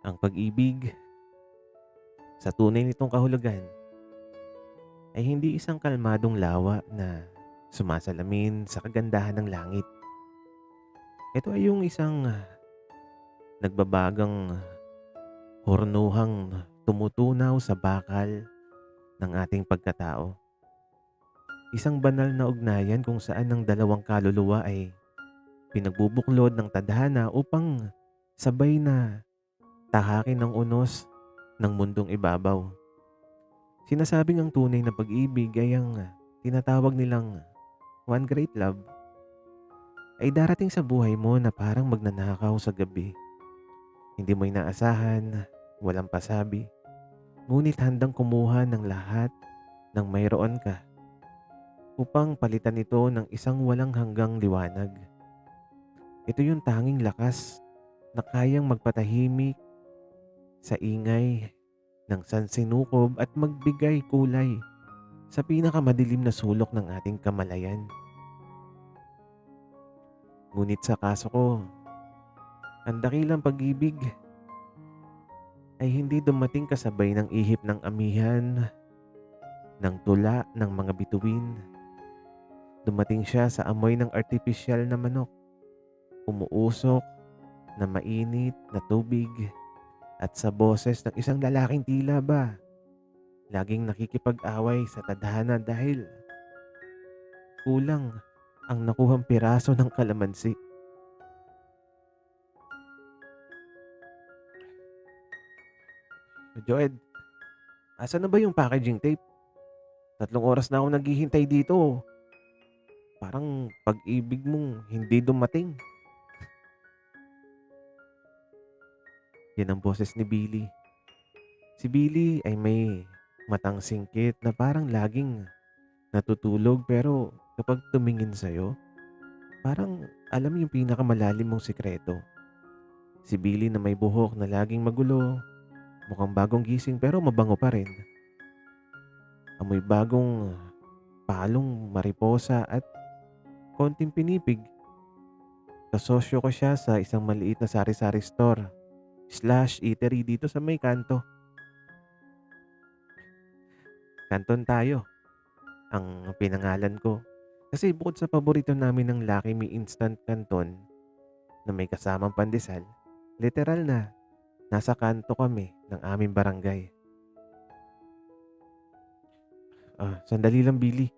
Ang pag-ibig, sa tunay nitong kahulugan, ay hindi isang kalmadong lawa na sumasalamin sa kagandahan ng langit. Ito ay yung isang nagbabagang hornuhang tumutunaw sa bakal ng ating pagkatao. Isang banal na ugnayan kung saan ang dalawang kaluluwa ay pinagbubuklod ng tadhana upang sabay na tahakin ang unos ng mundong ibabaw. Sinasabing ang tunay na pag-ibig ay ang tinatawag nilang one great love ay darating sa buhay mo na parang magnanakaw sa gabi. Hindi mo inaasahan, walang pasabi, ngunit handang kumuha ng lahat ng mayroon ka upang palitan ito ng isang walang hanggang liwanag. Ito yung tanging lakas na kayang magpatahimik sa ingay ng sansinukob at magbigay kulay sa pinakamadilim na sulok ng ating kamalayan. Ngunit sa kaso ko, ang dakilang pag-ibig ay hindi dumating kasabay ng ihip ng amihan, ng tula ng mga bituin. Dumating siya sa amoy ng artipisyal na manok, umuusok na mainit na tubig at sa boses ng isang lalaking tila ba laging nakikipag-away sa tadhana dahil kulang ang nakuhang piraso ng kalamansi. Joed, asan na ba yung packaging tape? 3 oras na ako naghihintay dito. Parang pag-ibig mong hindi dumating. Yan ang boses ni Billy. Si Billy ay may matang singkit na parang laging natutulog pero kapag tumingin sa'yo, parang alam yung pinakamalalim mong sikreto. Si Billy na may buhok na laging magulo, mukhang bagong gising pero mabango pa rin. Amoy bagong palong mariposa at konting pinipig. Kasosyo ko siya sa isang maliit na sari-sari store slash eatery dito sa may kanto. Kanton tayo, ang pinangalan ko. Kasi bukod sa paborito namin ng Lucky Me Instant Canton na may kasamang pandesal, literal na nasa kanto kami ng aming barangay. Sandali lang Billy.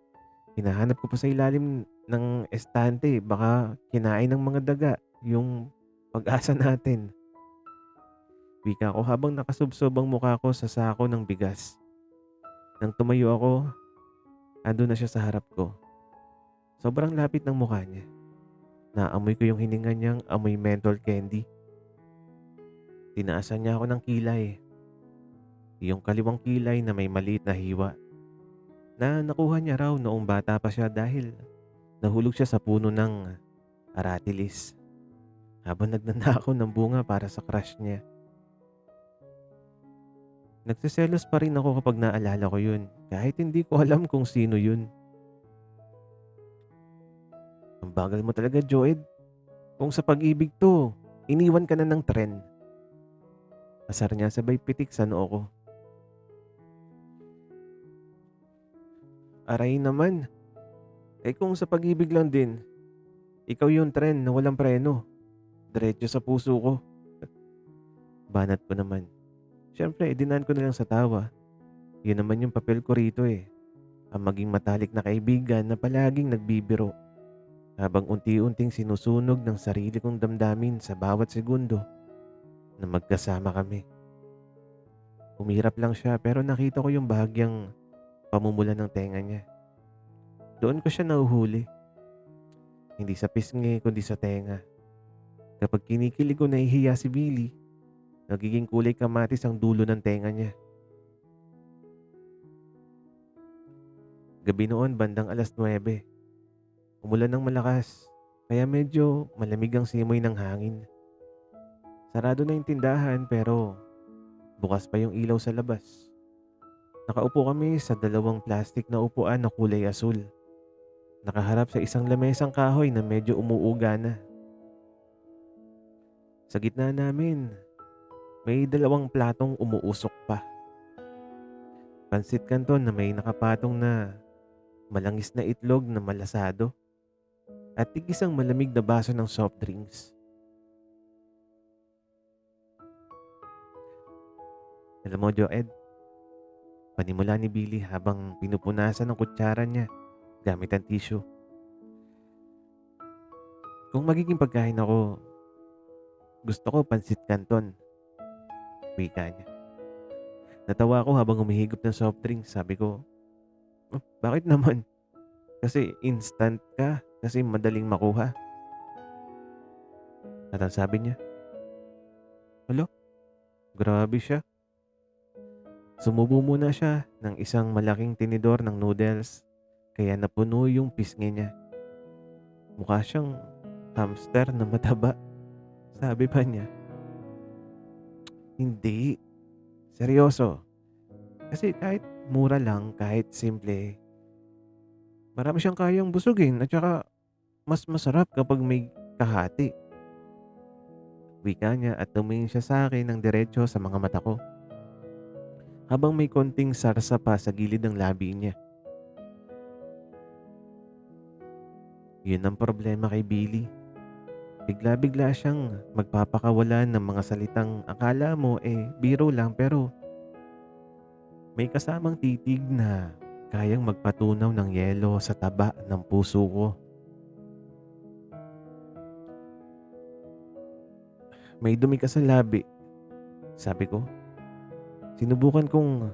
Hinahanap ko pa sa ilalim ng estante. Baka kinain ng mga daga yung pag-asa natin. Wika ko habang nakasubsob ang mukha ko sa sako ng bigas. Nang tumayo ako, ando na siya sa harap ko. Sobrang lapit ng mukha niya. Naamoy ko yung hininga niyang amoy menthol candy. Tinaasan niya ako ng kilay. Yung kaliwang kilay na may maliit na hiwa. Na nakuha niya raw noong bata pa siya dahil nahulog siya sa puno ng aratilis. Habang nagnanakaw ng bunga para sa crush niya. Nagsiselos pa rin ako kapag naalala ko yun. Kahit hindi ko alam kung sino yun. Ang bagal mo talaga, Joed. Kung sa pag-ibig to, iniwan ka na ng tren. Asar niya sabay pitik sa noo ko. Aray naman. Kung sa pag-ibig lang din, ikaw yung tren na walang preno. Diretso sa puso ko. Banat ko naman. Siyempre, dinaan ko na lang sa tawa. Yun naman yung papel ko rito eh. Ang maging matalik na kaibigan na palaging nagbibiro. Habang unti-unting sinusunog ng sarili kong damdamin sa bawat segundo na magkasama kami. Umirap lang siya pero nakita ko yung bahagyang pamumula ng tenga niya. Doon ko siya nahuhuli. Hindi sa pisngi kundi sa tenga. Kapag kinikilig ko nahihiya si Billy, nagiging kulay kamatis ang dulo ng tenga niya. Gabi noon bandang 9:00. Umulan ng malakas, kaya medyo malamig ang simoy ng hangin. Sarado na yung tindahan pero bukas pa yung ilaw sa labas. Nakaupo kami sa dalawang plastic na upuan na kulay asul. Nakaharap sa isang lamesang kahoy na medyo umuuga na. Sa gitna namin, May dalawang platong umuusok pa. Pansit Canton na may nakapatong na malangis na itlog na malasado at tig-isang malamig na baso ng soft drinks. Alam mo, Joed, panimula ni Billy habang pinupunasan ng kutsara niya gamit ang tissue. Kung magiging pagkain ako, gusto ko pansit Canton, wika niya. Natawa ako habang humihigop ng soft drinks. Sabi ko, "Oh, bakit naman? Kasi instant ka, kasi madaling makuha." At ang sabi niya, "Hala, grabe siya." Sumubo muna siya ng isang malaking tinidor ng noodles, kaya napuno yung pisngi niya. Mukha siyang hamster na mataba. Sabi pa niya, "Hindi, seryoso. Kasi kahit mura lang, kahit simple, marami siyang kayang busugin at saka mas masarap kapag may kahati." Wika niya at tumingin siya sa akin ng diretso sa mga mata ko, habang may konting sarsa pa sa gilid ng labi niya. Yun ang problema kay Billy. Bigla-bigla siyang magpapakawalan ng mga salitang akala mo biro lang, pero may kasamang titig na kayang magpatunaw ng yelo sa taba ng puso ko. "May dumi ka sa labi," sabi ko. Sinubukan kong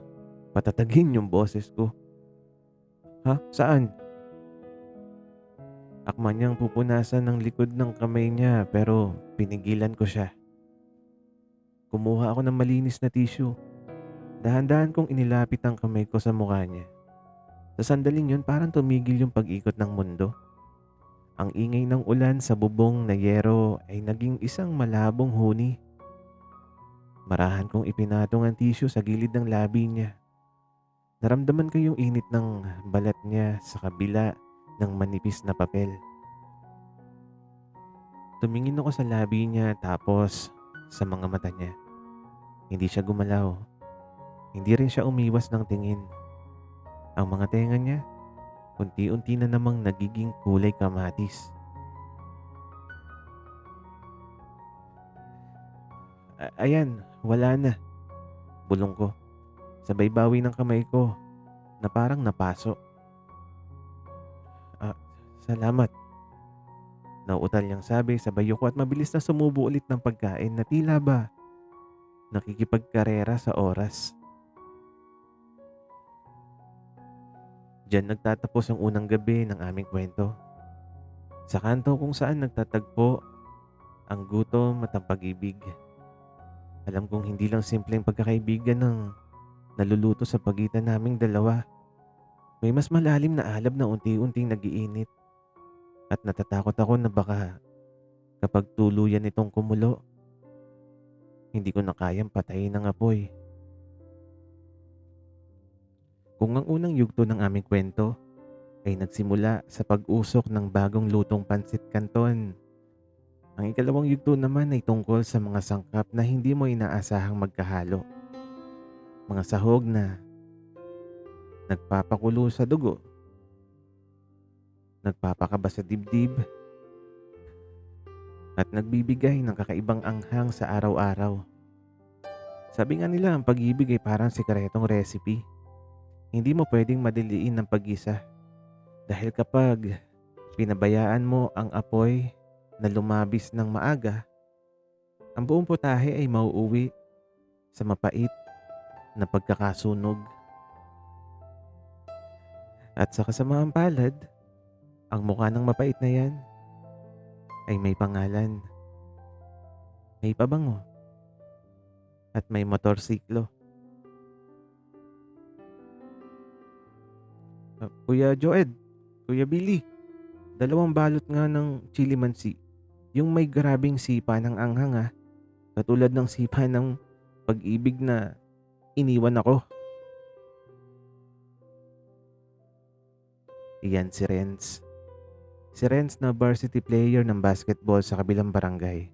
patatagin yung boses ko. "Ha? Saan?" Akma niyang pupunasan ng likod ng kamay niya, pero pinigilan ko siya. Kumuha ako ng malinis na tissue. Dahan-dahan kong inilapit ang kamay ko sa mukha niya. Sa sandaling yun, parang tumigil yung pag-ikot ng mundo. Ang ingay ng ulan sa bubong na yero ay naging isang malabong huni. Marahan kong ipinatong ang tissue sa gilid ng labi niya. Naramdaman ko yung init ng balat niya sa kabila ng manipis na papel. Tumingin ako sa labi niya, tapos sa mga mata niya. Hindi siya gumalaw. Hindi rin siya umiwas ng tingin. Ang mga tenga niya, unti-unti na namang nagiging kulay kamatis. Ayan, wala na," bulong ko. Sabay bawi ng kamay ko na parang napaso. "Ah, salamat," nauutal niyang sabi sa bayo ko, at mabilis na sumubo ulit ng pagkain na tila ba nakikipagkarera sa oras. Diyan nagtatapos ang unang gabi ng aming kwento. Sa kanto kung saan nagtatagpo ang gutom at ang pag-ibig. Alam kong hindi lang simpleng pagkakaibigan ng naluluto sa pagitan naming dalawa. May mas malalim na alab na unti-unting nagiinit, at natatakot ako na baka kapag tuluyan itong kumulo, hindi ko na kayang patayin ang apoy. Kung ang unang yugto ng aming kwento ay nagsimula sa pag-usok ng bagong lutong pansit Canton, ang ikalawang yugto naman ay tungkol sa mga sangkap na hindi mo inaasahang magkahalo. Mga sahog na nagpapakulo sa dugo, nagpapakaba sa dibdib, at nagbibigay ng kakaibang anghang sa araw-araw. Sabi nga nila, ang pag-ibig ay parang sikretong recipe. Hindi mo pwedeng madiliin ng pag-isa, dahil kapag pinabayaan mo ang apoy na lumabis ng maaga, ang buong putahe ay mauuwi sa mapait na pagkakasunog. At sa kasamaang palad, ang mukha ng mapait na yan ay may pangalan, may pabango, at may motorsiklo. Kuya Joed, Kuya Billy, dalawang balot nga ng chili mansi. Yung may grabing sipa ng anghang, katulad ng sipa ng pag-ibig na iniwan ako. Iyan si Renz. Si Renz na varsity player ng basketball sa kabilang barangay.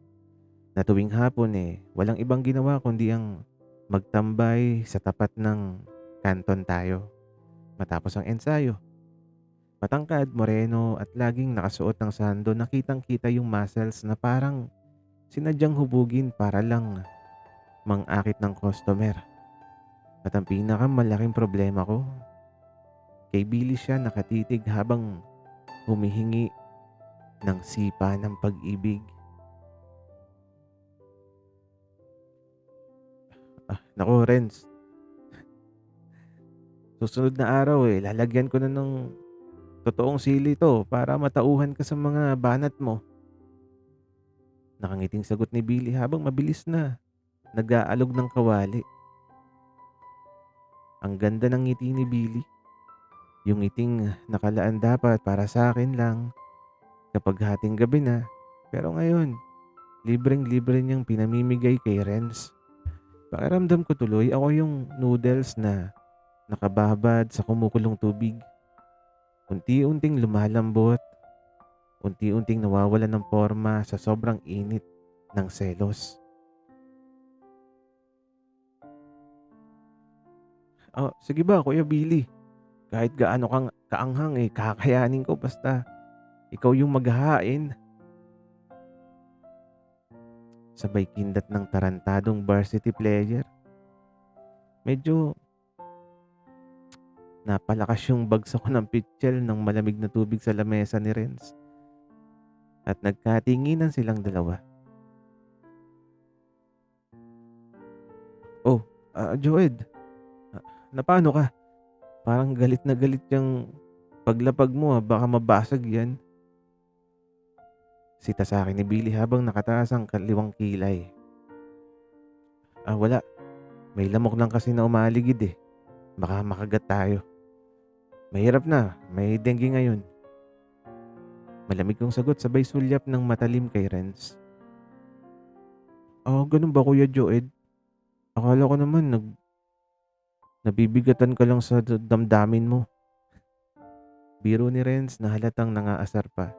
na tuwing hapon, walang ibang ginawa kundi ang magtambay sa tapat ng kanton tayo matapos ang ensayo. Matangkad, moreno at laging nakasuot ng sando na kitang-kita yung muscles na parang sinadyang hubugin para lang mang-akit ng customer. At ang pinakamalaking problema ko, kay Billy siya nakatitig habang humihingi ng sipa ng pag-ibig. Naku Renz, susunod na araw lalagyan ko na ng totoong sili 'to para matauhan ka sa mga banat mo. Nakangiting sagot ni Billy habang mabilis na nag-aalog ng kawali. Ang ganda ng ngiti ni Billy, yung ngiting nakalaan dapat para sa akin lang kapag hating gabi na. Pero ngayon, libreng-libre niyang pinamimigay kay Renz. Pakiramdam ko tuloy ako yung noodles na nakababad sa kumukulong tubig. Unti-unting lumalambot, unti-unting nawawalan ng porma sa sobrang init ng selos. Sige ba Kuya Billy, kahit gaano kang kaanghang kakayanin ko basta ikaw yung maghahain. Sabay kindat ng tarantadong varsity player. Medyo napalakas yung bagsak ko ng pitchel ng malamig na tubig sa lamesa ni Renz. At nagkatinginan silang dalawa. Oh, Joed, napano ka? Parang galit na galit yung paglapag mo baka mabasag yan. Sita sa akin ni Billy habang nakataas ang kaliwang kilay. Wala. May lamok lang kasi na umaligid Baka makagat tayo. Mahirap na, may dengue ngayon. Malamig kong sagot sabay sulyap ng matalim kay Renz. Ganun ba Kuya Joed? Akala ko naman nabibigatan ka lang sa damdamin mo. Biro ni Renz na halatang nangaasar pa.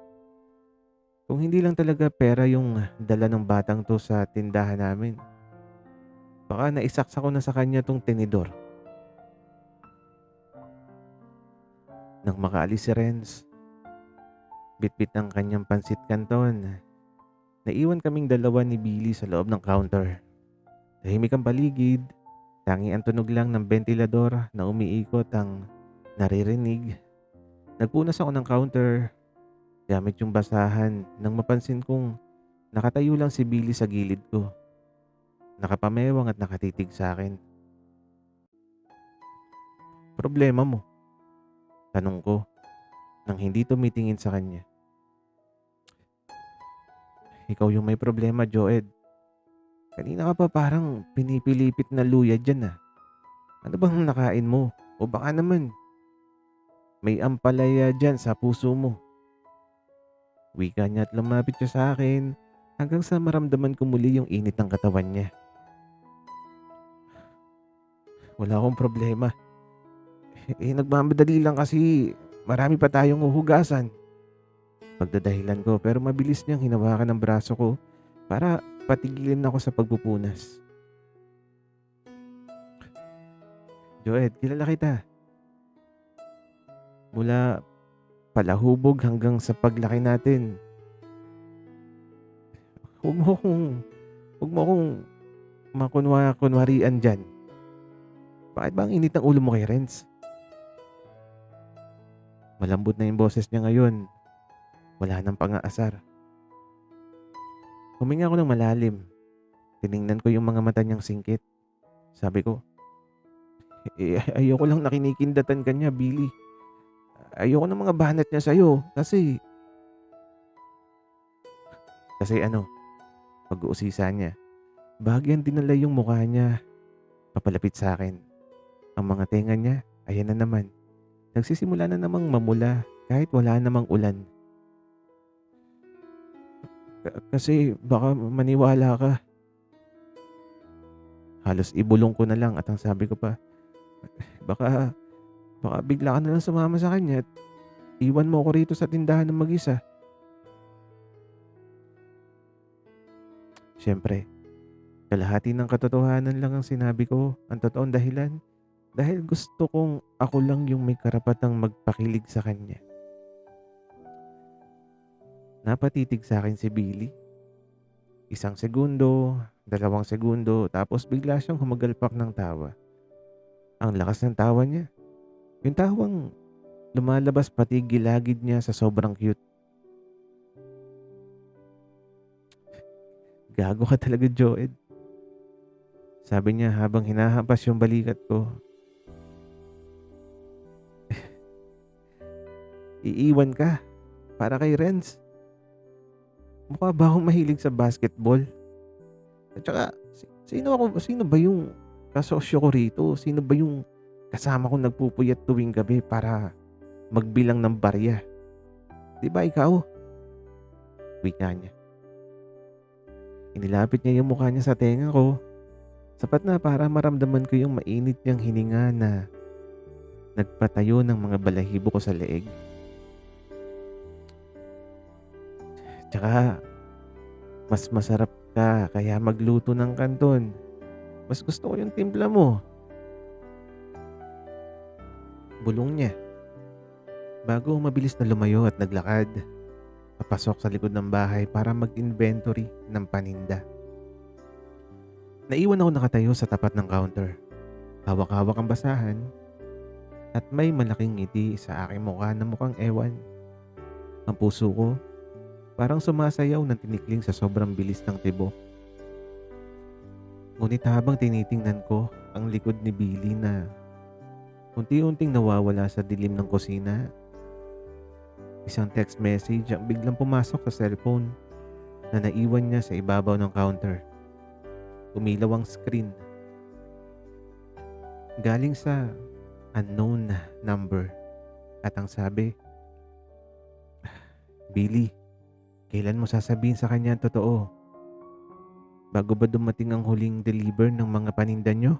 Kung hindi lang talaga pera yung dala ng batang to sa tindahan namin, baka naisaksa ko na sa kanya tong tinidor. Nang makaalis si Renz, bitbit ang kanyang pansit canton. Naiwan kaming dalawa ni Billy sa loob ng counter. Tahimik ang paligid, tangi ang tunog lang ng ventilador na umiikot ang naririnig. Nagpunas ako ng counter gamit yung basahan nang mapansin kong nakatayo lang si Billy sa gilid ko. Nakapamewang at nakatitig sa akin. Problema mo? Tanong ko nang hindi tumitingin sa kanya. Ikaw yung may problema, Joed. Kanina ka pa parang pinipilipit na luya dyan. Ano bang nakain mo? O baka naman may ampalaya dyan sa puso mo. Wika niya at lumapit siya sa akin hanggang sa maramdaman ko muli yung init ng katawan niya. Wala akong problema. Nagmamadali lang kasi marami pa tayong uhugasan. Pagdadahilan ko pero mabilis niyang hinawakan ng braso ko para patigilin ako sa pagpupunas. Joed, kilala kita. Mula palahubog hanggang sa paglaki natin. Huwag mo akong makunwarian dyan. Bakit ba ang init ng ulo mo kay Renz? Malambot na yung boses niya ngayon. Wala nang pang-aasar. Huminga ako ng malalim. Tiningnan ko yung mga mata niyang singkit. Sabi ko, ayoko lang na kinikindatan ka niya, Billy. Ayoko ng mga banat niya sa'yo. Kasi ano, pag-uusisa niya. Bahagyang dinala yung mukha niya papalapit sa akin. Ang mga tenga niya, ayan na naman. Nagsisimula na namang mamula kahit wala namang ulan. Kasi baka maniwala ka. Halos ibulong ko na lang at ang sabi ko pa, baka bigla ka na lang sumama sa kanya at iwan mo ako rito sa tindahan ng mag-isa. Siyempre, kalahati ng katotohanan lang ang sinabi ko. Ang totoong dahilan, dahil gusto kong ako lang yung may karapatang magpakilig sa kanya. Napatitig sa akin si Billy. 1 segundo, 2 segundo, tapos bigla siyang humagalpak ng tawa. Ang lakas ng tawa niya. Yung tawang lumalabas pati gilagid niya sa sobrang cute. Gago ka talaga, Joed. Sabi niya habang hinahampas yung balikat ko. Iiwan ka para kay Renz. Mukha ba akong mahilig sa basketball? At saka, sino ba yung kasosyo ko rito? Sino ba yung kasama kong nagpupuyat tuwing gabi para magbilang ng barya? Di ba ikaw? Wika niya. Inilapit niya yung mukha niya sa tenga ko. Sapat na para maramdaman ko yung mainit niyang hininga na nagpatayo ng mga balahibo ko sa leeg. Tsaka, mas masarap ka kaya magluto ng kanton. Mas gusto ko yung timpla mo. Bulong niya. Bago mabilis na lumayo at naglakad, papasok sa likod ng bahay para mag-inventory ng paninda. Naiwan ako nakatayo sa tapat ng counter. Hawak-hawak ang basahan at may malaking ngiti sa aking mukha na mukhang ewan. Ang puso ko parang sumasayaw ng tinikling sa sobrang bilis ng tibok. Ngunit habang tinitingnan ko ang likod ni Billy na unti-unting nawawala sa dilim ng kusina, isang text message ang biglang pumasok sa cellphone na naiwan niya sa ibabaw ng counter. Umilaw ang screen. Galing sa unknown number at ang sabi, Billy, kailan mo sasabihin sa kanya ang totoo? Bago ba dumating ang huling deliver ng mga paninda nyo?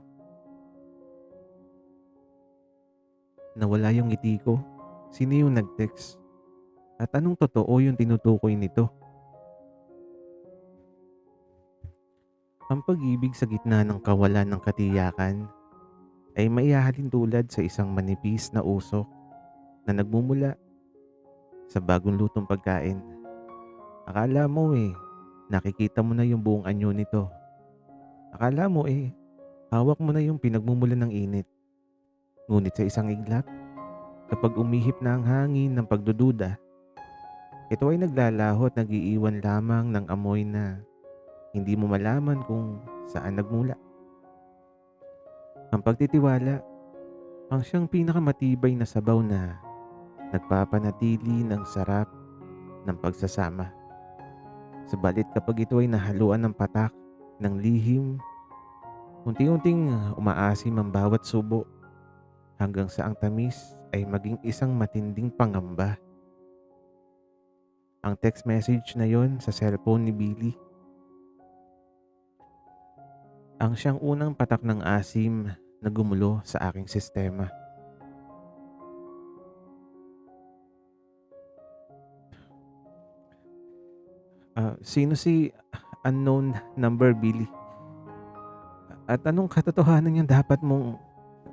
Nawala yung ngiti ko. Sino yung nag-text? At anong totoo yung tinutukoy nito? Ang pag-ibig sa gitna ng kawalan ng katiyakan ay maihahalin tulad sa isang manipis na usok na nagmumula sa bagong lutong pagkain. Akala mo nakikita mo na yung buong anyo nito. Akala mo hawak mo na yung pinagmumulan ng init. Ngunit sa isang iglap, kapag umihip na ang hangin ng pagdududa, ito ay naglalaho at nag-iiwan lamang ng amoy na hindi mo malaman kung saan nagmula. Ang pagtitiwala, ang siyang pinakamatibay na sabaw na nagpapanatili ng sarap ng pagsasama. Subalit kapag ito ay nahaluan ng patak, ng lihim, unti-unting umaasim ang bawat subo hanggang sa ang tamis ay maging isang matinding pangamba. Ang text message na yon sa cellphone ni Billy, ang siyang unang patak ng asim na gumulo sa aking sistema. Sino si unknown number, Billy? At anong katotohanan yung dapat mong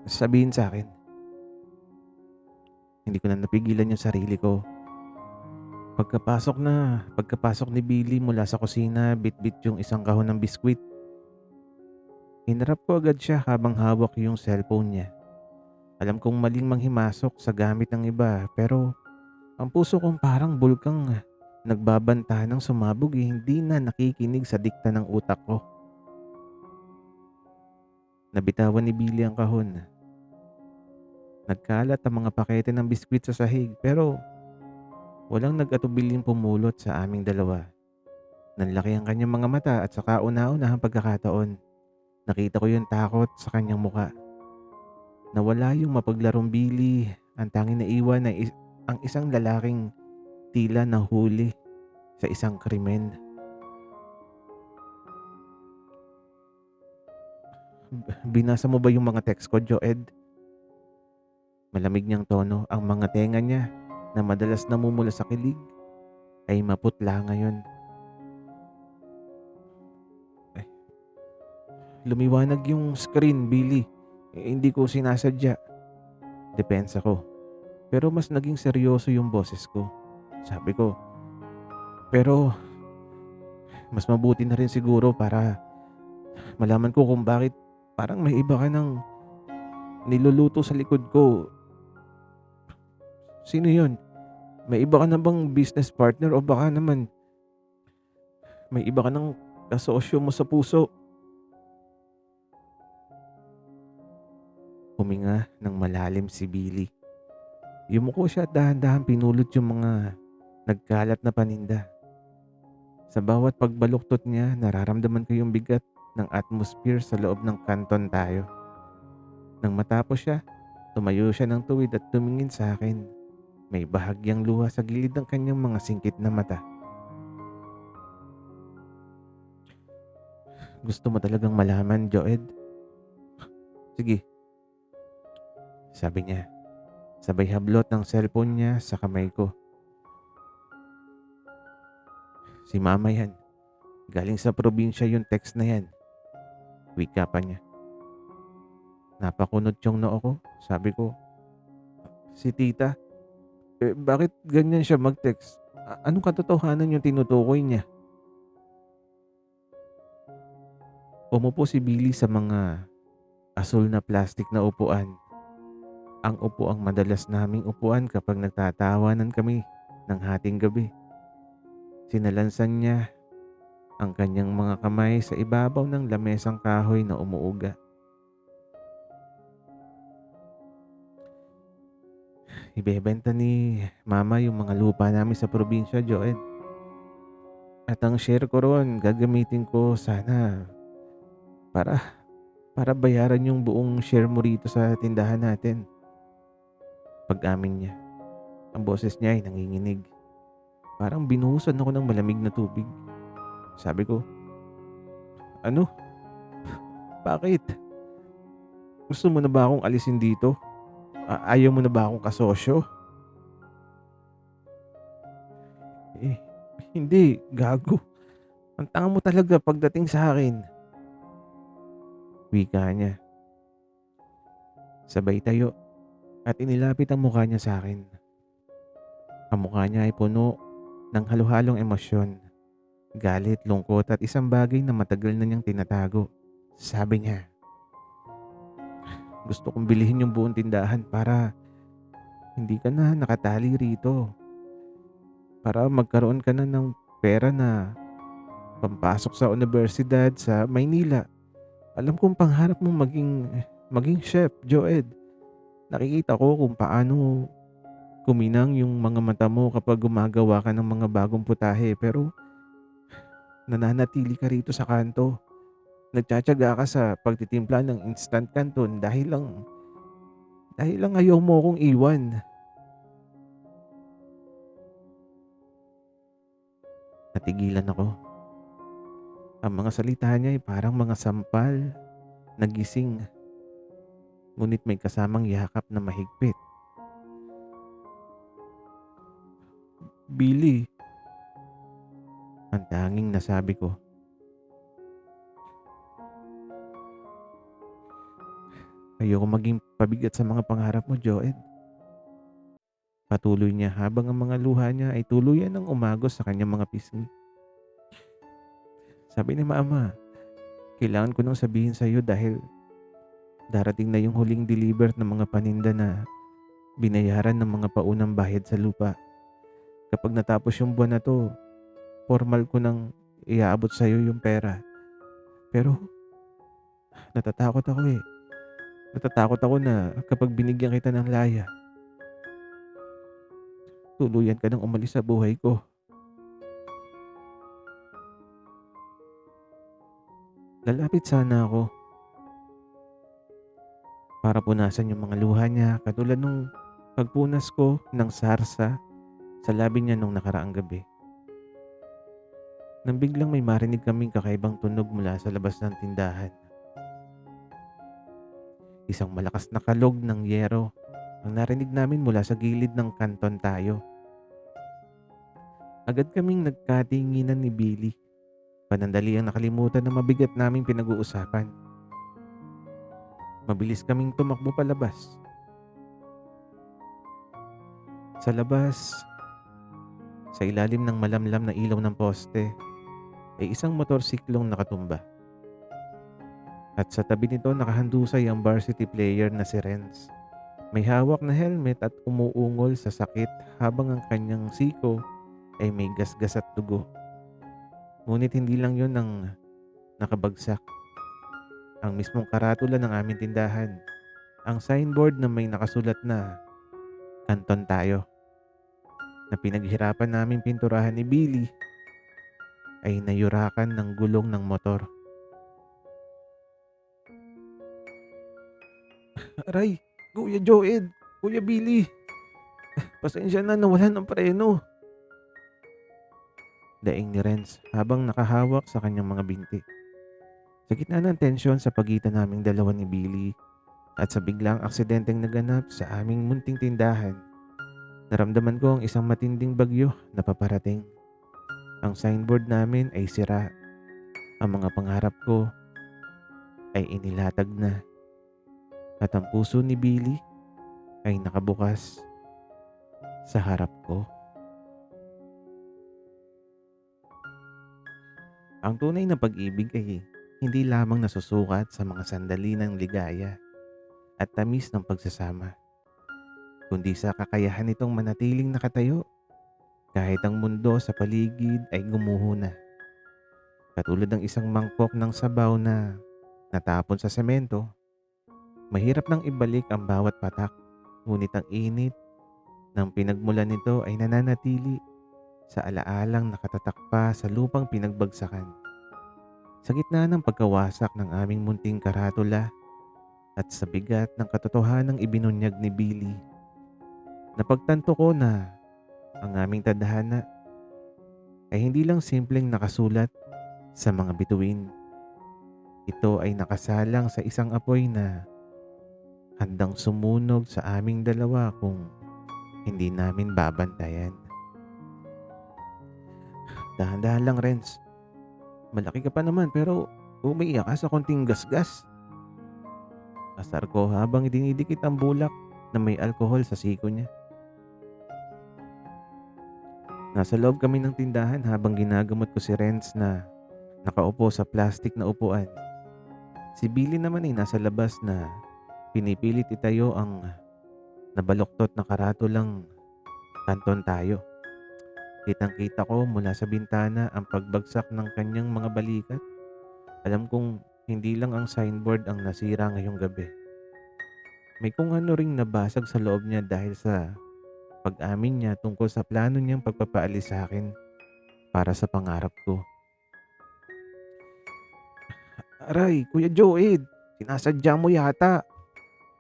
sabihin sa akin? Hindi ko na napigilan yung sarili ko. Pagkapasok ni Billy mula sa kusina, bit-bit yung isang kahon ng biskwit. Hinarap ko agad siya habang hawak yung cellphone niya. Alam kong maling manghimasok sa gamit ng iba, pero ang puso kong parang bulkang nagbabanta ng sumabog, hindi na nakikinig sa dikta ng utak ko. Nabitawan ni Billy ang kahon. Nagkalat ang mga pakete ng biskwit sa sahig, pero walang nag-atubiling pumulot sa aming dalawa. Nanlaki ang kanyang mga mata at sa kauna-unahang pagkakataon, nakita ko yung takot sa kanyang muka. Nawala yung mapaglarong Billy, ang tanging naiwan ay ang isang lalaking tila nahuli sa isang krimen. Binasa mo ba yung mga text ko, Joed? Malamig niyang tono, ang mga tenga niya na madalas namumula sa kilig ay maputla ngayon. Lumiwanag yung screen, Billy. Hindi ko sinasadya. Depensa ko. Pero mas naging seryoso yung boses ko. Sabi ko, pero mas mabuti na rin siguro para malaman ko kung bakit parang may iba ka ng niluluto sa likod ko. Sino yun? May iba ka na bang business partner o baka naman may iba ka ng kasosyo mo sa puso? Huminga ng malalim si Billy. Yumuko siya at dahan-dahan pinulot yung mga nagkalat na paninda. Sa bawat pagbaluktot niya, nararamdaman ko yung bigat ng atmosphere sa loob ng kanton tayo. Nang matapos siya, tumayo siya ng tuwid at tumingin sa akin. May bahagyang luha sa gilid ng kanyang mga singkit na mata. Gusto mo talagang malaman, Joed? Sige, sabi niya. Sabay hablot ng cellphone niya sa kamay ko. Si mama yan. Galing sa probinsya yung text na yan. Wika pa niya. Napakunot yung noo ko. Sabi ko, si tita, bakit ganyan siya mag-text? Anong katotohanan yung tinutukoy niya? Umupo si Billy sa mga asul na plastic na upuan. Ang upuang madalas naming upuan kapag nagtatawanan kami ng hating gabi. Sinalansan niya ang kanyang mga kamay sa ibabaw ng lamesang kahoy na umuuga. Ibebenta ni mama yung mga lupa namin sa probinsya, Joed. At ang share ko ron, gagamitin ko sana para para bayaran yung buong share mo rito sa tindahan natin. Pag-amin niya, ang boses niya ay nanginginig. Parang binuhusan ako ng malamig na tubig. Sabi ko, ano? Bakit? Gusto mo na ba akong alisin dito? Ayaw mo na ba akong kasosyo? Eh, hindi, gago. Ang tanga mo talaga pagdating sa akin. Wika niya. Sabay tayo at inilapit ang mukha niya sa akin. Ang mukha niya ay puno ng halo-halong emosyon. Galit, lungkot at isang bagay na matagal na niyang tinatago. Sabi niya, gusto kong bilhin yung buong tindahan para hindi ka na nakatali rito. Para magkaroon ka na ng pera na pampasok sa universidad sa Maynila. Alam kong pangarap mong maging chef, Joed. Nakikita ko kung paano kuminang yung mga mata mo kapag gumagawa ka ng mga bagong putahe pero nananatili ka rito sa kanto. Nagtsatsaga ka sa pagtitimpla ng instant canton dahil lang ayaw mo akong iwan. Natigilan ako. Ang mga salita niya ay parang mga sampal, nagising, ngunit may kasamang yakap na mahigpit. Billy, ang tanging nasabi ko. Ayoko maging pabigat sa mga pangarap mo, Joed. Patuloy niya habang ang mga luha niya ay tuluyan ng umagos sa kanyang mga pisngi. Sabi ni mama, kailangan ko nang sabihin sa iyo dahil darating na yung huling deliver ng mga paninda na binayaran ng mga paunang bayad sa lupa. Kapag natapos yung buwan na to, formal ko nang iaabot sa iyo yung pera. Pero natatakot ako eh. Natatakot ako na kapag binigyan kita ng laya, tuluyan ka nang umalis sa buhay ko. Lalapit sana ako para punasan yung mga luha niya katulad nung pagpunas ko ng sarsa sa labi niya nung nakaraang gabi. Nang biglang may marinig kaming kakaibang tunog mula sa labas ng tindahan. Isang malakas na kalog ng yero ang narinig namin mula sa gilid ng kanton tayo. Agad kaming nagkatinginan ni Billy. Panandali ang nakalimutan na mabigat naming pinag-uusapan. Mabilis kaming tumakbo palabas. Sa labas, sa ilalim ng malamlam na ilaw ng poste, ay isang motorsiklong nakatumba. At sa tabi nito nakahandusay ang varsity player na si Renz. May hawak na helmet at umuungol sa sakit habang ang kanyang siko ay may gasgas at dugo. Ngunit hindi lang yon ang nakabagsak. Ang mismong karatula ng aming tindahan, ang signboard na may nakasulat na "Kanton tayo" na pinaghirapan naming pinturahan ni Billy ay nayurakan ng gulong ng motor. Aray! Kuya Joed! Kuya Billy! Pasensya na, nawalan ng preno. Daing ni Renz habang nakahawak sa kanyang mga binti. Sa gitna ng tensyon sa pagitan naming dalawa ni Billy at sa biglang aksidenteng naganap sa aming munting tindahan, naramdaman ko ang isang matinding bagyo na paparating. Ang signboard namin ay sira. Ang mga pangarap ko ay inilatag na. At ang puso ni Billy ay nakabukas sa harap ko. Ang tunay na pag-ibig ay hindi lamang nasusukat sa mga sandali ng ligaya at tamis ng pagsasama, kundi sa kakayahan nitong manatiling nakatayo kahit ang mundo sa paligid ay gumuho na. Katulad ng isang mangkok ng sabaw na natapon sa semento, mahirap nang ibalik ang bawat patak, ngunit ang init ng pinagmulan nito ay nananatili sa alaalang nakatatak pa sa lupang pinagbagsakan. Sa gitna ng pagkawasak ng aming munting karatula at sa bigat ng katotohanang ibinunyag ni Billy, napagtanto ko na ang aming tadhana ay hindi lang simpleng nakasulat sa mga bituin. Ito ay nakasalang sa isang apoy na handang sumunog sa aming dalawa kung hindi namin babantayan. Dahan-dahan lang, Renz. Malaki ka pa naman pero umiiyak ka sa konting gasgas. Asar ko habang dinidikit ang bulak na may alkohol sa siko niya. Nasa loob kami ng tindahan habang ginagamot ko si Renz na nakaupo sa plastic na upuan. Si Billy naman ay nasa labas na pinipilit itayo ang nabaluktot na karatulang "Kanton tayo". Kitang-kita ko mula sa bintana ang pagbagsak ng kanyang mga balikat. Alam kong hindi lang ang signboard ang nasira ngayong gabi. May kung ano ring nabasag sa loob niya dahil sa pag-amin niya tungkol sa plano niyang pagpapaalis sa akin para sa pangarap ko. Aray, Kuya Joed, sinasadya mo yata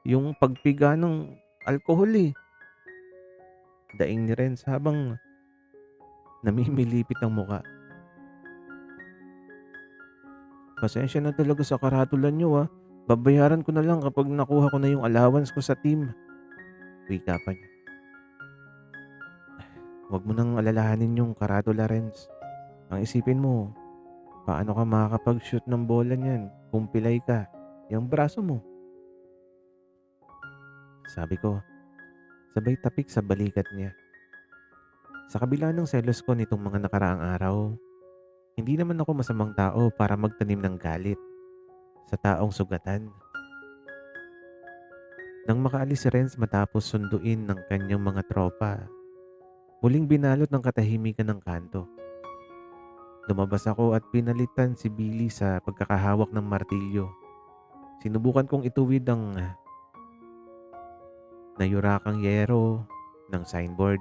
yung pagpiga ng alkohol eh. Daing ni Renz habang namimilipit ang muka. Pasensya na talaga sa karatulan niyo ah. Babayaran ko na lang kapag nakuha ko na yung allowance ko sa team. Wika pa niya. Huwag mo nang alalahanin yung karatula, Renz. Ang isipin mo, paano ka makakapag-shoot ng bola niyan kung pilay ka? Yung braso mo. Sabi ko, sabay tapik sa balikat niya. Sa kabila ng selos ko nitong mga nakaraang araw, hindi naman ako masamang tao para magtanim ng galit sa taong sugatan. Nang makaalis si Renz matapos sunduin ng kanyang mga tropa, muling binalot ng katahimikan ng kanto. Lumabas ako at pinalitan si Billy sa pagkakahawak ng martilyo. Sinubukan kong ituwid ang nayurakang yero ng signboard.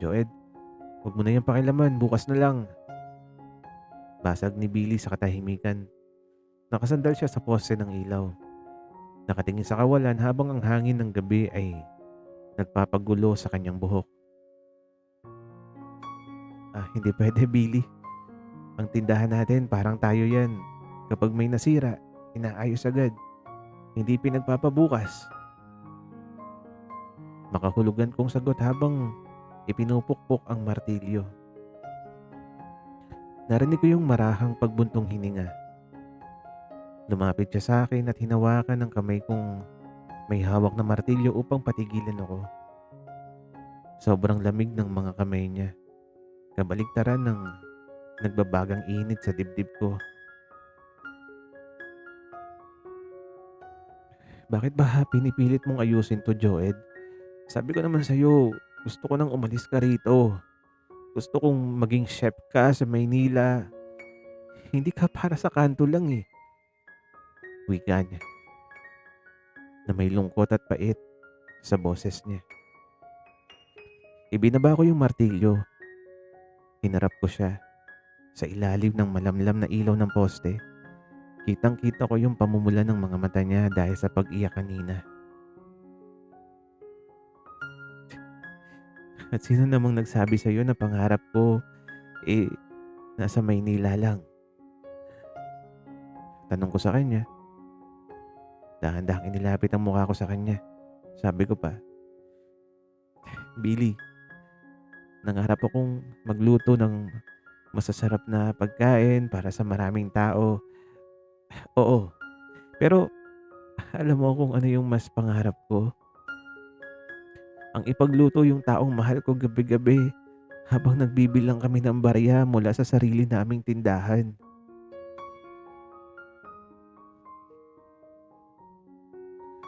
Joed, huwag mo na yung pakilaman, bukas na lang. Basag ni Billy sa katahimikan. Nakasandal siya sa poste ng ilaw. Nakatingin sa kawalan habang ang hangin ng gabi ay nagpapagulo sa kanyang buhok. Hindi pwede, Billy. Ang tindahan natin parang tayo yan. Kapag may nasira, inaayos agad. Hindi pinagpapabukas. Makahulugan kong sagot habang ipinupukpok ang martilyo. Narinig ko yung marahang pagbuntong hininga. Lumapit siya sa akin at hinawakan ng kamay kong may hawak na martilyo upang patigilan ako. Sobrang lamig ng mga kamay niya. Kabaligtaran ng nagbabagang init sa dibdib ko. Bakit ba pinipilit mong ayusin to, Joed? Sabi ko naman sa'yo, gusto ko nang umalis ka rito. Gusto kong maging chef ka sa Maynila. Hindi ka para sa kanto lang eh. Wika niya na may lungkot at pait sa boses niya. Ibinaba ko yung martilyo. Hinarap ko siya. Sa ilalim ng malamlam na ilaw ng poste, kitang-kita ko yung pamumula ng mga mata niya dahil sa pag-iyak kanina. At sino namang nagsabi sa'yo na pangarap ko, eh, nasa Maynila lang? Tanong ko sa kanya. Dahan-dahang inilapit ang mukha ko sa kanya. Sabi ko pa, Billy, nangarap akong magluto ng masasarap na pagkain para sa maraming tao. Oo, pero alam mo kung ano yung mas pangarap ko? Ang ipagluto yung taong mahal ko gabi-gabi habang nagbibilang kami ng barya mula sa sarili naming tindahan.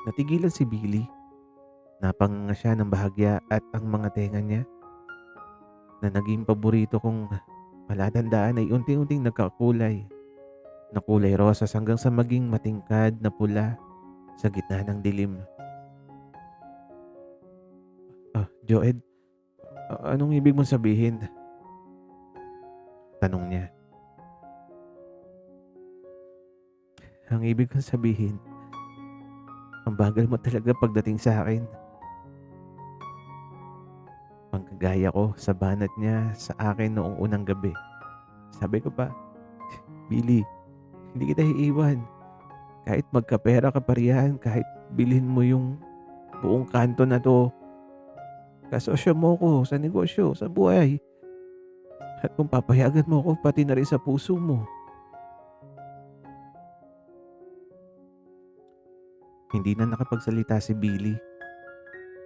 Natigilan si Billy. Napanganga siya ng bahagya at ang mga tenga niya na naging paborito kong palatandaan ay unti-unting nagkakulay. Na kulay rosas hanggang sa maging matingkad na pula sa gitna ng dilim. Joed, anong ibig mong sabihin? Tanong niya. Ang ibig kong sabihin, ang bagal mo talaga pagdating sa akin. Pangkagaya ko sa banat niya sa akin noong unang gabi. Sabi ko pa, Billy, hindi kita iiwan. Kahit magkapera ka pa riyan, kahit bilhin mo yung buong kanto na to, kasosyo mo ko sa negosyo, sa buhay. At kung papayagan mo ko, pati na rin sa puso mo. Hindi na nakapagsalita si Billy.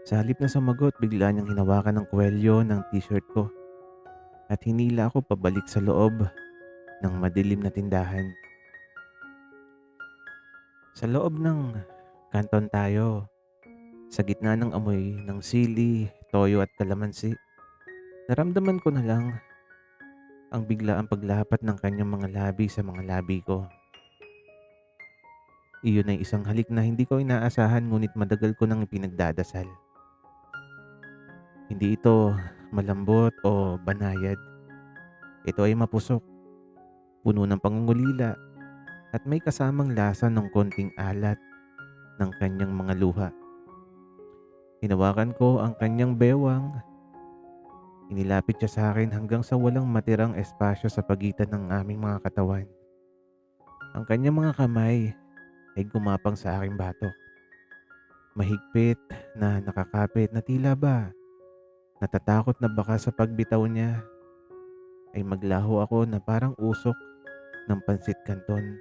Sa halip na sumagot, bigla niyang hinawakan ng kwelyo ng t-shirt ko at hinila ako pabalik sa loob ng madilim na tindahan. Sa loob ng kanton tayo, sa gitna ng amoy ng sili, toyo at kalamansi, naramdaman ko na lang ang biglaang paglapat ng kanyang mga labi sa mga labi ko. Iyon ay isang halik na hindi ko inaasahan ngunit madagal ko nang ipinagdadasal. Hindi ito malambot o banayad. Ito ay mapusok, puno ng pangungulila at may kasamang lasa ng konting alat ng kanyang mga luha. Hinawakan ko ang kanyang bewang. Inilapit siya sa akin hanggang sa walang matirang espasyo sa pagitan ng aming mga katawan. Ang kanyang mga kamay ay gumapang sa aking batok. Mahigpit na nakakapit na tila ba natatakot na baka sa pagbitaw niya ay maglaho ako na parang usok ng pansit canton.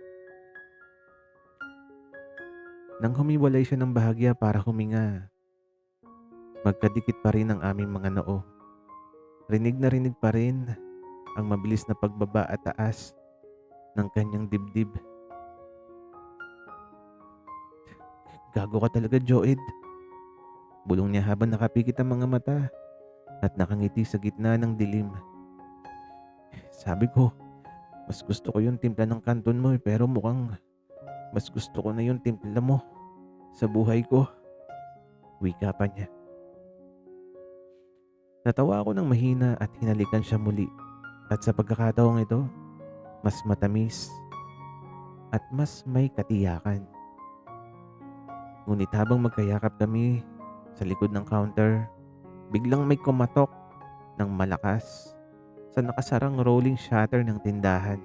Nang humiwalay siya ng bahagya para huminga, magkadikit pa rin ang aming mga noo. Rinig na rinig pa rin ang mabilis na pagbaba at taas ng kanyang dibdib. Gago ka talaga, Joed. Bulong niya habang nakapikit ang mga mata at nakangiti sa gitna ng dilim. Sabi ko, mas gusto ko yung timpla ng kanton mo pero mukhang mas gusto ko na yung timpla mo sa buhay ko. Wika pa niya. Natawa ako ng mahina at hinalikan siya muli. At sa pagkakataong ito, mas matamis at mas may katiyakan. Ngunit habang magkayakap kami sa likod ng counter, biglang may kumatok ng malakas sa nakasarang rolling shutter ng tindahan.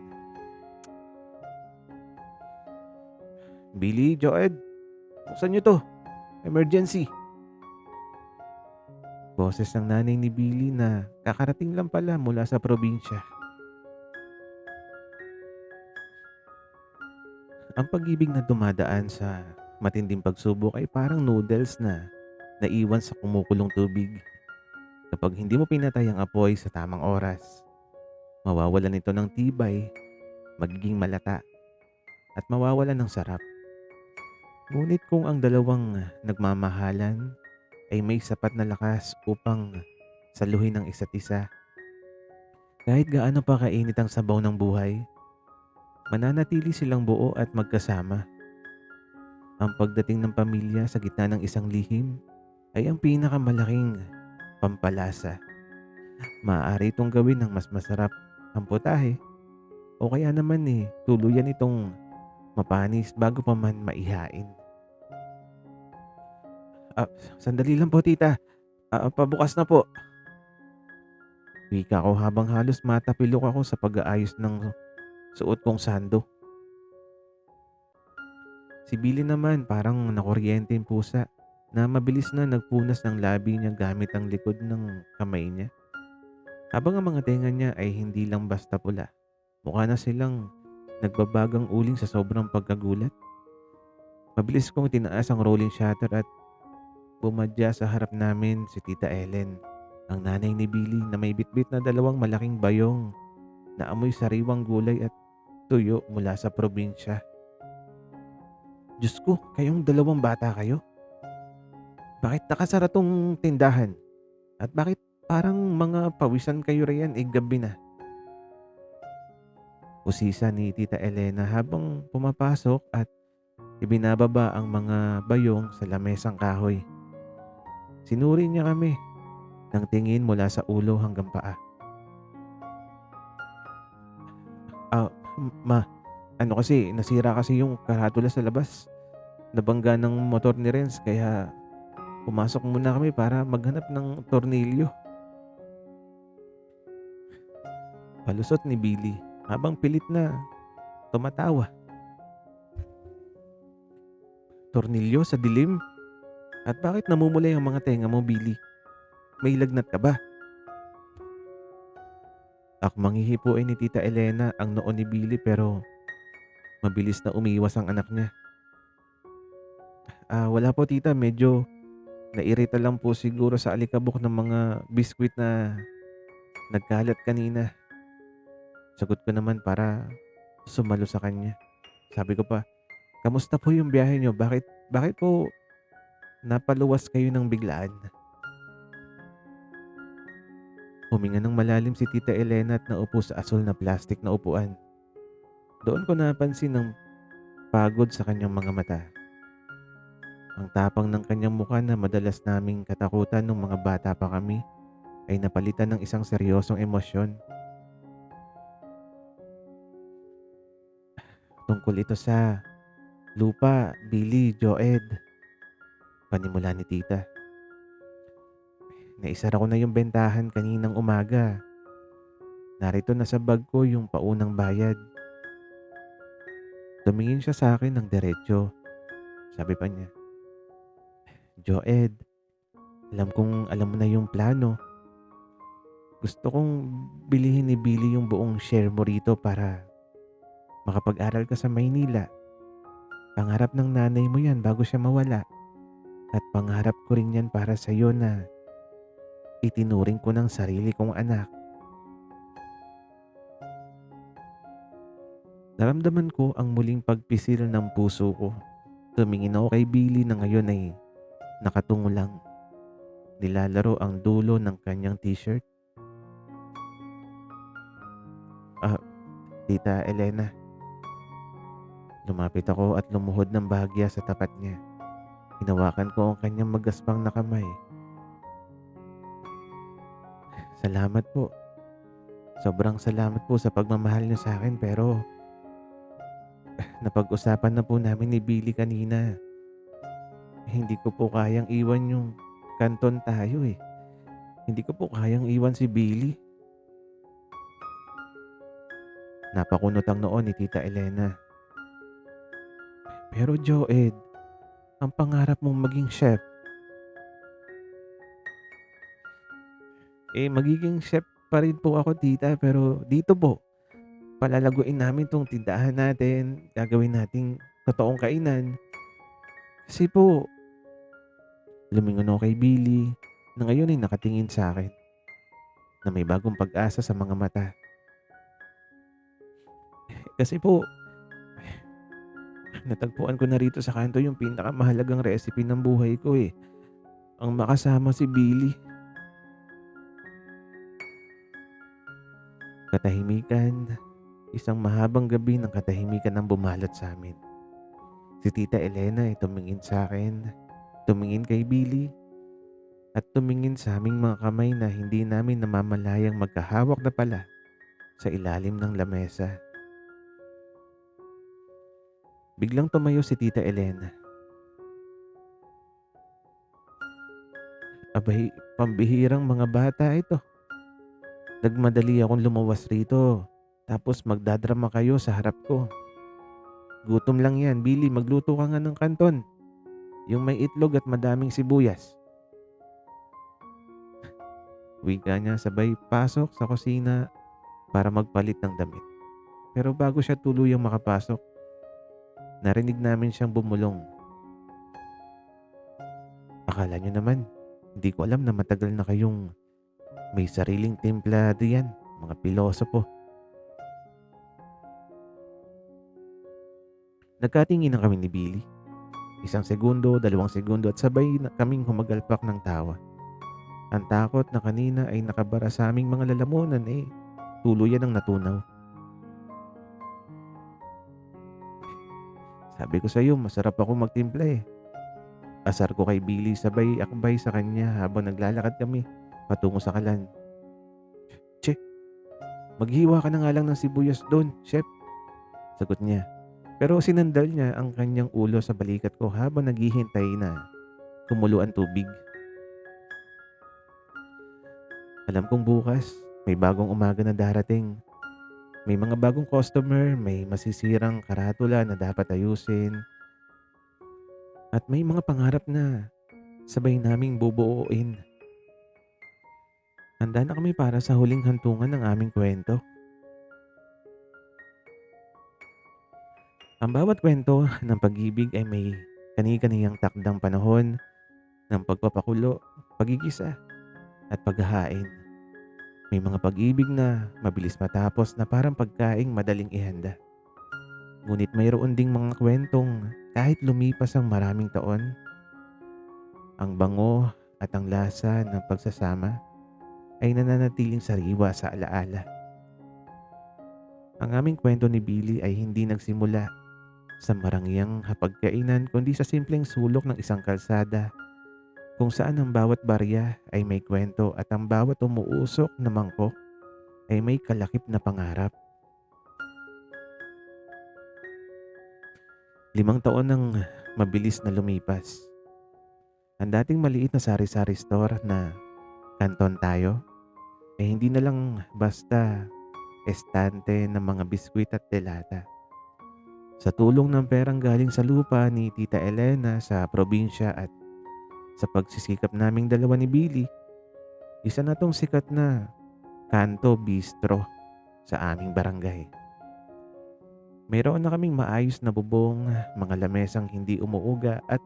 Billy, Joed, buksan niyo to. Emergency. Boses ng nanay ni Billy na kakarating lang pala mula sa probinsya. Ang pag-ibig na dumadaan sa matinding pagsubok ay parang noodles na naiwan sa kumukulong tubig. Kapag hindi mo pinatay ang apoy sa tamang oras, mawawalan ito ng tibay, magiging malata, at mawawalan ng sarap. Ngunit kung ang dalawang nagmamahalan ay may sapat na lakas upang saluhin ang isa't isa, kahit gaano pa kainit ang sabaw ng buhay, mananatili silang buo at magkasama. Ang pagdating ng pamilya sa gitna ng isang lihim ay ang pinakamalaking pampalasa. Maaari itong gawin ng mas masarap ang putahe o kaya naman tuluyan itong mapanis bago pa man maihain. Ah, sandali lang po tita. Pabukas na po. Wika ko habang halos matapilok ako sa pag-aayos ng suot kong sando. Si Billy naman parang nakuryente yung pusa na mabilis na nagpunas ng labi niya gamit ang likod ng kamay niya. Habang ang mga tenga niya ay hindi lang basta pula. Mukha na silang nagbabagang uling sa sobrang pagkagulat. Mabilis kong tinaas ang rolling shutter at bumadya sa harap namin si Tita Ellen, ang nanay ni Billy na may bitbit na dalawang malaking bayong na amoy sariwang gulay at tuyo mula sa probinsya. Diyos ko, kayong dalawang bata kayo? Bakit nakasara tong tindahan? At bakit parang mga pawisan kayo riyan gabi na? Usisa ni Tita Elena habang pumapasok at ibinababa ang mga bayong sa lamesang kahoy. Sinuri niya kami ng tingin mula sa ulo hanggang paa. Ah, ma, ano kasi, nasira kasi yung karatula sa labas. Nabangga ng motor ni Renz kaya pumasok muna kami para maghanap ng tornilyo. Palusot ni Billy habang pilit na tumatawa. Tornilyo sa dilim? At bakit namumulay ang mga tenga mo, Billy? May lagnat ka ba? Akmang hihipuin ni Tita Elena ang noo ni Billy pero mabilis na umiwas ang anak niya. Wala po tita, medyo nairita lang po siguro sa alikabok ng mga biskwit na nagkalat kanina. Sagot ko naman para sumalo sa kanya. Sabi ko pa, kamusta po yung biyahe nyo? Bakit po napaluwas kayo ng biglaan? Huminga ng malalim si Tita Elena at naupo sa asul na plastic na upuan. Doon ko napansin ng pagod sa kanyang mga mata. Ang tapang ng kanyang mukha na madalas naming katakutan nung mga bata pa kami ay napalitan ng isang seryosong emosyon. Tungkol ito sa lupa, Billy, Joed, panimula ni tita. Naisara ko na yung bentahan kaninang umaga. Narito na sa bag ko yung paunang bayad. Tumingin siya sa akin ng diretsyo. Sabi pa niya, Joed, alam kong alam mo na yung plano. Gusto kong bilihin ni Billy yung buong share mo rito para makapag-aral ka sa Maynila. Pangarap ng nanay mo yan bago siya mawala. At pangarap ko rin yan para sa iyo na itinuring ko ng sarili kong anak. Naramdaman ko ang muling pagpisil ng puso ko. Tumingin ako kay Billy na ngayon ay nakatungo lang. Nilalaro ang dulo ng kanyang t-shirt. Ah, Tita Elena. Lumapit ako at lumuhod ng bahagya sa tapat niya. Hinawakan ko ang kanyang magaspang na kamay. Salamat po. Sobrang salamat po sa pagmamahal niyo sa akin pero napag-usapan na po namin ni Billy kanina. Hindi ko po kayang iwan yung kanton tayo eh. Hindi ko po kayang iwan si Billy. Napakunot ang noo ni Tita Elena. Pero Joed, ang pangarap mong maging chef, magiging chef pa rin po ako tita pero dito po, Palalaguin namin 'tong tindahan natin, gagawin nating totoong kainan. Kasi po lumingon ako kay Billy na ngayon ay nakatingin sa akin na may bagong pag-asa sa mga mata. Kasi po natagpuan ko na rito sa kanto yung pinakamahalagang recipe ng buhay ko, eh, ang makasama si Billy. Katahimikan, isang mahabang gabi ng katahimikan ang bumalot sa'min. Si Tita Elena ay tumingin sa'kin, tumingin kay Billy, at tumingin sa aming mga kamay na hindi namin namamalayang magkahawak na pala sa ilalim ng lamesa. Biglang tumayo si Tita Elena. Abay, pambihirang mga bata ito. Nagmadali akong lumuwas rito. Tapos magdadrama kayo sa harap ko. Gutom lang yan, Billy, magluto ka nga ng kanton. Yung may itlog at madaming sibuyas. Wika niya sabay pasok sa kusina para magpalit ng damit. Pero bago siya tuluyang makapasok, narinig namin siyang bumulong. Akala niyo naman, hindi ko alam na matagal na kayong may sariling timpla diyan, mga pilosopo. Nagkatinginan kami ni Billy. Isang segundo, 2 segundo at sabay na kaming humagalpak ng tawa. Ang takot na kanina ay nakabara sa aming mga lalamunan tuluyan ang natunaw. Sabi ko sa iyo, masarap ako magtimpla eh. Asar ko kay Billy sabay akbay sa kanya habang naglalakad kami patungo sa kalan. Che, maghiwa ka na nga lang ng sibuyas doon, chef. Sagot niya. Pero sinandal niya ang kanyang ulo sa balikat ko habang naghihintay na kumulo ang tubig. Alam kong bukas, may bagong umaga na darating. May mga bagong customer, may masisirang karatula na dapat ayusin, at may mga pangarap na sabay naming bubuuin. Handa na kami para sa huling hantungan ng aming kwento. Ang bawat kwento ng pag-ibig ay may kani-kaniyang takdang panahon ng pagpapakulo, pagigisa, at paghahain. May mga pag-ibig na mabilis matapos na parang pagkaing madaling ihanda. Ngunit mayroon ding mga kwentong kahit lumipas ang maraming taon, ang bango at ang lasa ng pagsasama ay nananatiling sariwa sa alaala. Ang aming kwento ni Billy ay hindi nagsimula sa marangyang hapagkainan kundi sa simpleng sulok ng isang kalsada kung saan ang bawat barya ay may kwento at ang bawat umuusok na mangkok ay may kalakip na pangarap. 5 taon ng mabilis na lumipas. Ang dating maliit na sari-sari store na Kanton Tayo ay hindi na lang basta estante ng mga biskwit at delata. Sa tulong ng perang galing sa lupa ni Tita Elena sa probinsya at sa pagsisikap naming dalawa ni Billy, isa na tong sikat na Kanto Bistro sa aming barangay. Mayroon na kaming maayos na bubong, mga lamesang hindi umuuga at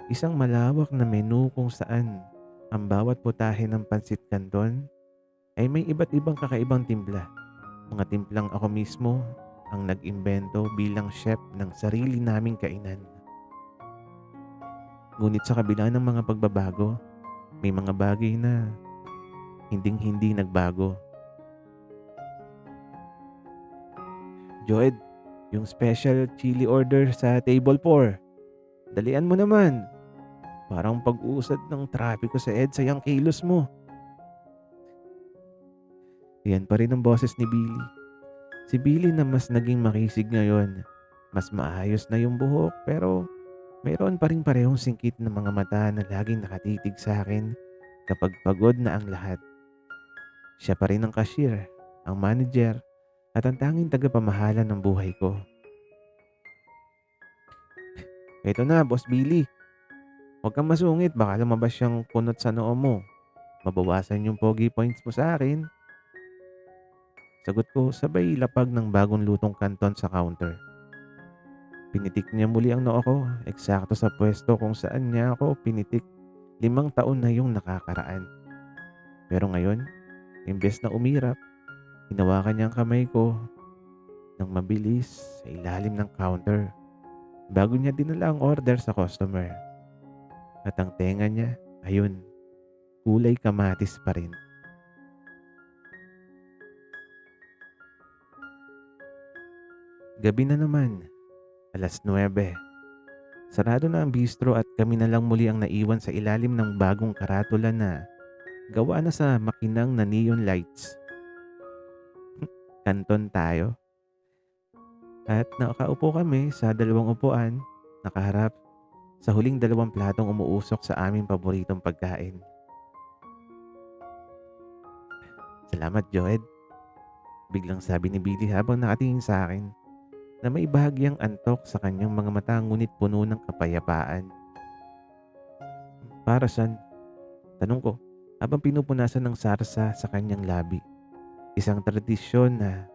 isang malawak na menu kung saan ang bawat putahe ng pansit canton ay may iba't ibang kakaibang timpla. Mga timplang ako mismo ang nag-imbento bilang chef ng sarili naming kainan. Ngunit sa kabila ng mga pagbabago, may mga bagay na hinding-hindi nagbago. Joed, yung special chili order sa table 4. Dalian mo naman. Parang pag-usad ng trapiko sa EDSA yung kilos mo. Yan pa rin ang boses ni Billy. Si Billy na mas naging makisig ngayon. Mas maayos na yung buhok pero mayroon pa rin parehong singkit ng mga mata na laging nakatitig sa akin kapag pagod na ang lahat. Siya pa rin ang cashier, ang manager, at ang tanging tagapamahala ng buhay ko. Eto na, Boss Billy. Huwag kang masungit, baka lumabas yung kunot sa noo mo. Mabawasan yung pogi points mo sa akin. Sagot ko sabay lapag ng bagong lutong kanton sa counter. Pinitik niya muli ang noo ko, eksakto sa pwesto kung saan niya ako pinitik 5 taon na yung nakakaraan. Pero ngayon, imbes na umirap, hinawakan niya ang kamay ko ng mabilis sa ilalim ng counter bago niya dinala ang order sa customer. At ang tenga niya, ayun, kulay kamatis pa rin. Gabi na naman, 9:00. Sarado na ang bistro at kami na lang muli ang naiwan sa ilalim ng bagong karatula na gawa na sa makinang na neon lights. Kanton tayo. At nakaupo kami sa dalawang upuan, nakaharap sa huling 2 platong umuusok sa aming paboritong pagkain. Salamat, Joed. Biglang sabi ni Billy habang nakatingin sa akin na may bahagyang antok sa kanyang mga mata ngunit puno ng kapayapaan. Para saan? Tanong ko habang pinupunasan ng sarsa sa kanyang labi. Isang tradisyon na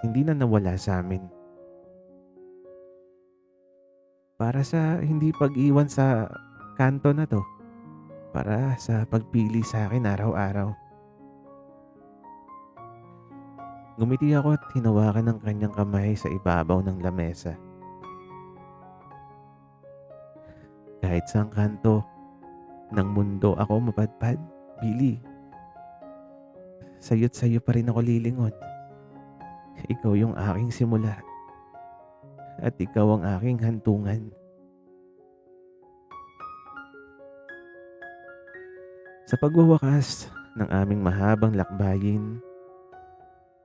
hindi na nawala sa amin. Para sa hindi pag-iwan sa kanto na to. Para sa pagpili sa akin araw-araw. Ngumiti ako at hinawakan ng kanyang kamay sa ibabaw ng lamesa. Kahit sa kanto ng mundo ako mapadpad, Billy, sayo't sayo pa rin ako lilingon. Ikaw yung aking simula at ikaw ang aking hantungan. Sa pagwawakas ng aming mahabang lakbayin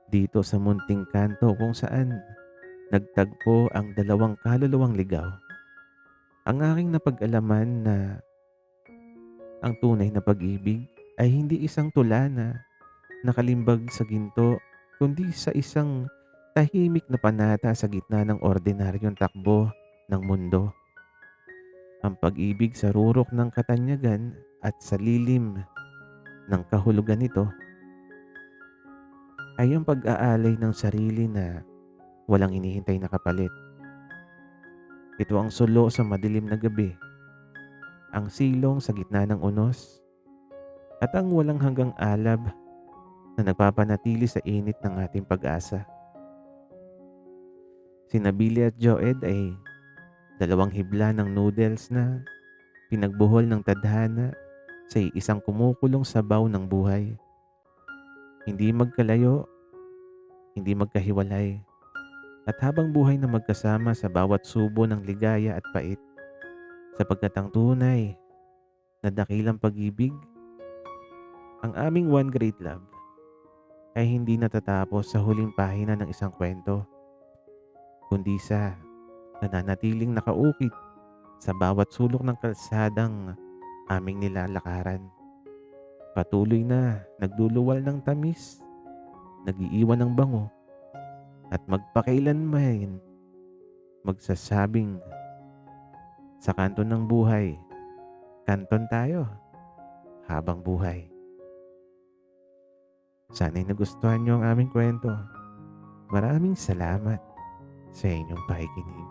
dito sa munting kanto kung saan nagtagpo ang dalawang kaluluwang ligaw, ang aking napag-alaman na ang tunay na pag-ibig ay hindi isang tula na nakalimbag sa ginto, kundi sa isang tahimik na panata sa gitna ng ordinaryong takbo ng mundo. Ang pag-ibig sa rurok ng katanyagan at sa lilim ng kahulugan nito ay ang pag-aalay ng sarili na walang inihintay na kapalit. Ito ang sulo sa madilim na gabi, ang silong sa gitna ng unos, at ang walang hanggang alab na nagpapanatili sa init ng ating pag-asa. Sina Billy at Joed ay dalawang hibla ng noodles na pinagbuhol ng tadhana sa isang kumukulong sabaw ng buhay. Hindi magkalayo, hindi magkahiwalay, at habang buhay na magkasama sa bawat subo ng ligaya at pait, sapagkat ang tunay na dakilang pag-ibig, ang aming one great love, ay hindi natatapos sa huling pahina ng isang kwento, kundi sa nananatiling nakaukit sa bawat sulok ng kalsadang aming nilalakaran. Patuloy na nagduluwal ng tamis, nagiiwan ng bango, at magpakailanman magsasabing sa kanton ng buhay, kanton tayo habang buhay. Sana'y nagustuhan niyo ang aming kwento. Maraming salamat sa inyong pakikinig.